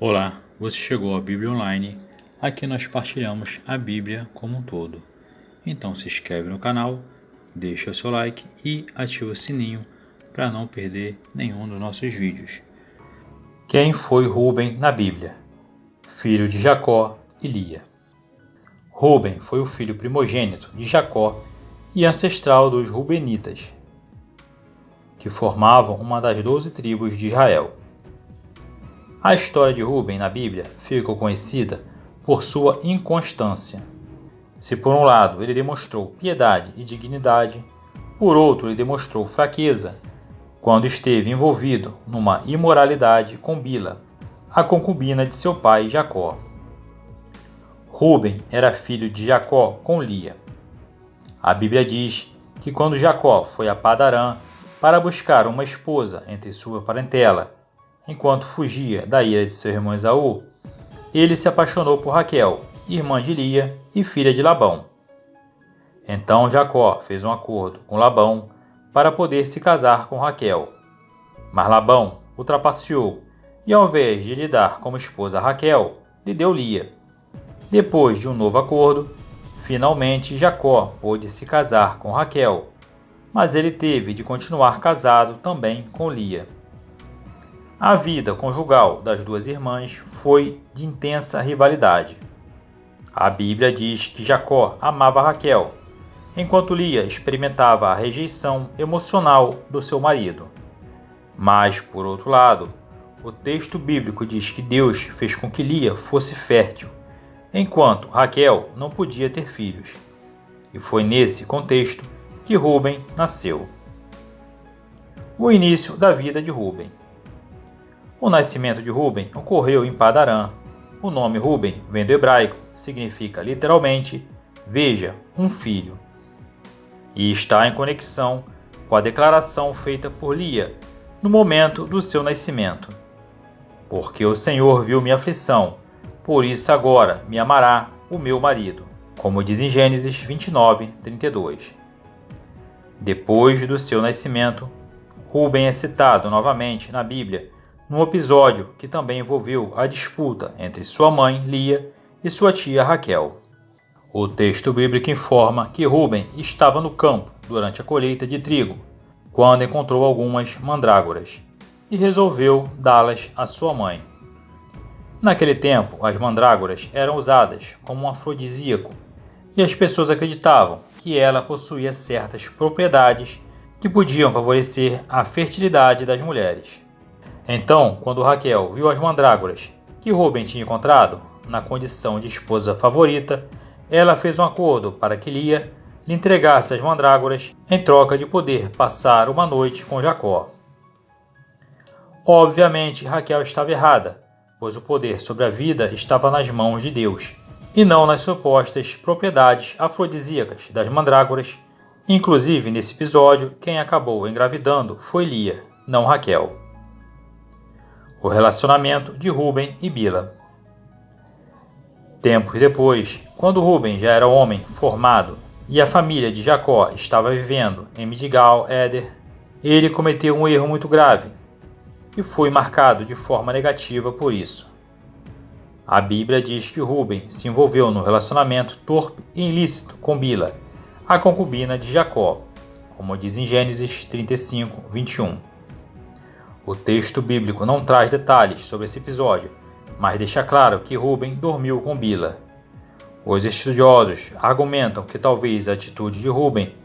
Olá, você chegou à Bíblia Online. Aqui nós partilhamos a Bíblia como um todo. Então se inscreve no canal, deixa seu like e ativa o sininho para não perder nenhum dos nossos vídeos. Quem foi Rúben na Bíblia? Filho de Jacó e Lia. Rúben foi o filho primogênito de Jacó e ancestral dos Rubenitas, que formavam uma das 12 tribos de Israel. A história de Rúben na Bíblia ficou conhecida por sua inconstância. Se por um lado ele demonstrou piedade e dignidade, por outro ele demonstrou fraqueza quando esteve envolvido numa imoralidade com Bila, a concubina de seu pai Jacó. Rúben era filho de Jacó com Lia. A Bíblia diz que quando Jacó foi a Padarã para buscar uma esposa entre sua parentela, enquanto fugia da ira de seu irmão Esaú, ele se apaixonou por Raquel, irmã de Lia e filha de Labão. Então Jacó fez um acordo com Labão para poder se casar com Raquel. Mas Labão o trapaceou e, ao invés de lhe dar como esposa Raquel, lhe deu Lia. Depois de um novo acordo, finalmente Jacó pôde se casar com Raquel, mas ele teve de continuar casado também com Lia. A vida conjugal das duas irmãs foi de intensa rivalidade. A Bíblia diz que Jacó amava Raquel, enquanto Lia experimentava a rejeição emocional do seu marido. Mas, por outro lado, o texto bíblico diz que Deus fez com que Lia fosse fértil, enquanto Raquel não podia ter filhos. E foi nesse contexto que Rúben nasceu. O início da vida de Rúben. O nascimento de Rúben ocorreu em Padarã. O nome Rúben vem do hebraico, significa literalmente "veja, um filho", e está em conexão com a declaração feita por Lia no momento do seu nascimento. Porque o Senhor viu minha aflição, por isso agora me amará o meu marido, como diz em Gênesis 29:32. Depois do seu nascimento, Rúben é citado novamente na Bíblia num episódio que também envolveu a disputa entre sua mãe, Lia, e sua tia Raquel. O texto bíblico informa que Rúben estava no campo durante a colheita de trigo, quando encontrou algumas mandrágoras, e resolveu dá-las à sua mãe. Naquele tempo, as mandrágoras eram usadas como um afrodisíaco, e as pessoas acreditavam que ela possuía certas propriedades que podiam favorecer a fertilidade das mulheres. Então, quando Raquel viu as mandrágoras que Rúben tinha encontrado, na condição de esposa favorita, ela fez um acordo para que Lia lhe entregasse as mandrágoras em troca de poder passar uma noite com Jacó. Obviamente, Raquel estava errada, pois o poder sobre a vida estava nas mãos de Deus, e não nas supostas propriedades afrodisíacas das mandrágoras. Inclusive, nesse episódio, quem acabou engravidando foi Lia, não Raquel. O relacionamento de Rúben e Bila. Tempos depois, quando Rúben já era homem formado e a família de Jacó estava vivendo em Midgal-Eder, ele cometeu um erro muito grave e foi marcado de forma negativa por isso. A Bíblia diz que Rúben se envolveu no relacionamento torpe e ilícito com Bila, a concubina de Jacó, como diz em Gênesis 35:21. O texto bíblico não traz detalhes sobre esse episódio, mas deixa claro que Rúben dormiu com Bila. Os estudiosos argumentam que talvez a atitude de Rúben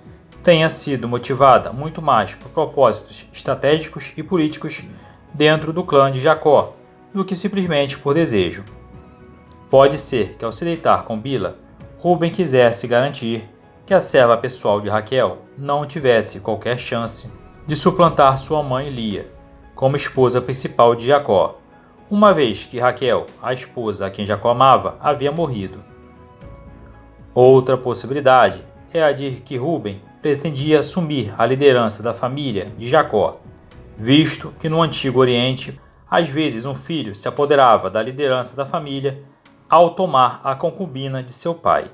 tenha sido motivada muito mais por propósitos estratégicos e políticos dentro do clã de Jacó do que simplesmente por desejo. Pode ser que, ao se deitar com Bila, Rúben quisesse garantir que a serva pessoal de Raquel não tivesse qualquer chance de suplantar sua mãe Lia como esposa principal de Jacó, uma vez que Raquel, a esposa a quem Jacó amava, havia morrido. Outra possibilidade é a de que Rúben pretendia assumir a liderança da família de Jacó, visto que no Antigo Oriente, às vezes um filho se apoderava da liderança da família ao tomar a concubina de seu pai.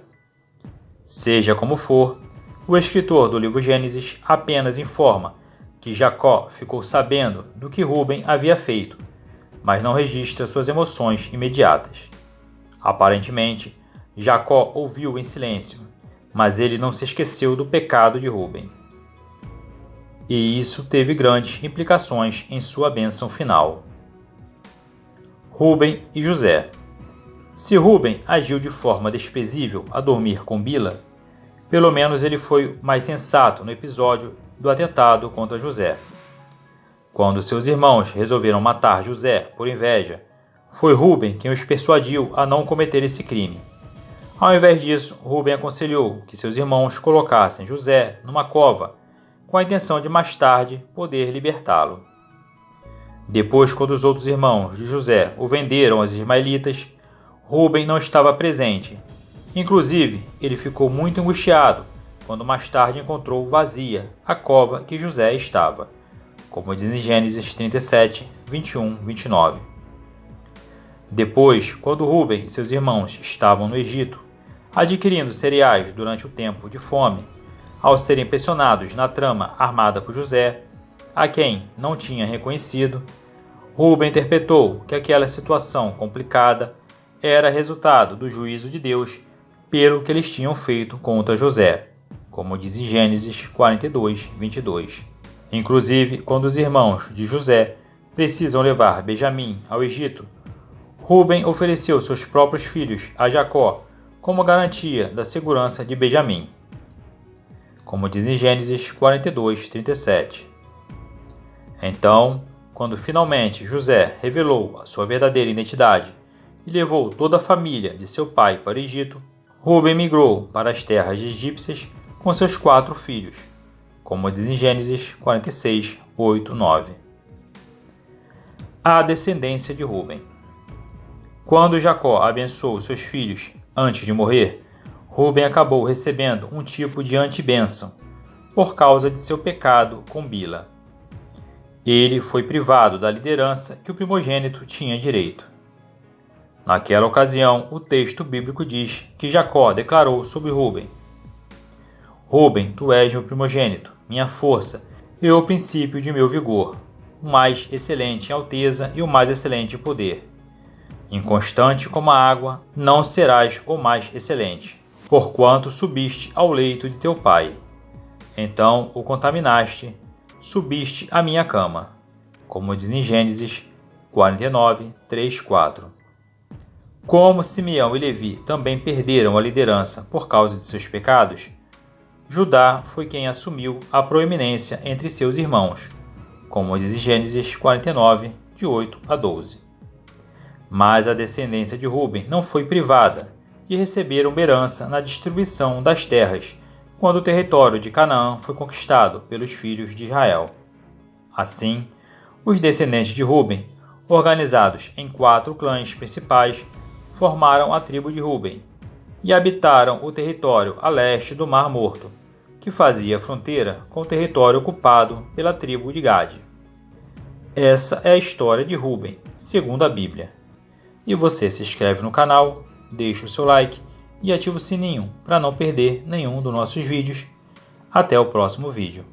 Seja como for, o escritor do livro Gênesis apenas informa que Jacó ficou sabendo do que Rúben havia feito, mas não registra suas emoções imediatas. Aparentemente, Jacó ouviu em silêncio, mas ele não se esqueceu do pecado de Rúben. E isso teve grandes implicações em sua bênção final. Rúben e José. Se Rúben agiu de forma desprezível a dormir com Bila, pelo menos ele foi mais sensato no episódio do atentado contra José. Quando seus irmãos resolveram matar José por inveja, foi Rúben quem os persuadiu a não cometer esse crime. Ao invés disso, Rúben aconselhou que seus irmãos colocassem José numa cova, com a intenção de mais tarde poder libertá-lo. Depois, quando os outros irmãos de José o venderam aos ismaelitas, Rúben não estava presente. Inclusive, ele ficou muito angustiado quando mais tarde encontrou vazia a cova que José estava, como diz em Gênesis 37, 21, 29. Depois, quando Rúben e seus irmãos estavam no Egito, adquirindo cereais durante o tempo de fome, ao serem pressionados na trama armada por José, a quem não tinha reconhecido, Rúben interpretou que aquela situação complicada era resultado do juízo de Deus pelo que eles tinham feito contra José, como diz em Gênesis 42, 22. Inclusive, quando os irmãos de José precisam levar Benjamim ao Egito, Rúben ofereceu seus próprios filhos a Jacó como garantia da segurança de Benjamim, como diz em Gênesis 42, 37. Então, quando finalmente José revelou a sua verdadeira identidade e levou toda a família de seu pai para o Egito, Rúben migrou para as terras egípcias com seus 4 filhos, como diz em Gênesis 46, 8, 9. A descendência de Rúben. Quando Jacó abençoou seus filhos antes de morrer, Rúben acabou recebendo um tipo de antibênção por causa de seu pecado com Bila. Ele foi privado da liderança que o primogênito tinha direito. Naquela ocasião, o texto bíblico diz que Jacó declarou sobre Rúben: Rúben, tu és meu primogênito, minha força e o princípio de meu vigor, o mais excelente em alteza e o mais excelente em poder. Inconstante como a água, não serás o mais excelente, porquanto subiste ao leito de teu pai. Então o contaminaste, subiste à minha cama, como diz em Gênesis 49, 3, 4. Como Simeão e Levi também perderam a liderança por causa de seus pecados, Judá foi quem assumiu a proeminência entre seus irmãos, como diz em Gênesis 49, de 8 a 12. Mas a descendência de Rúben não foi privada de receber uma herança na distribuição das terras, quando o território de Canaã foi conquistado pelos filhos de Israel. Assim, os descendentes de Rúben, organizados em 4 clãs principais, formaram a tribo de Rúben e habitaram o território a leste do Mar Morto, que fazia fronteira com o território ocupado pela tribo de Gade. Essa é a história de Rúben, segundo a Bíblia. E você se inscreve no canal, deixa o seu like e ativa o sininho para não perder nenhum dos nossos vídeos. Até o próximo vídeo.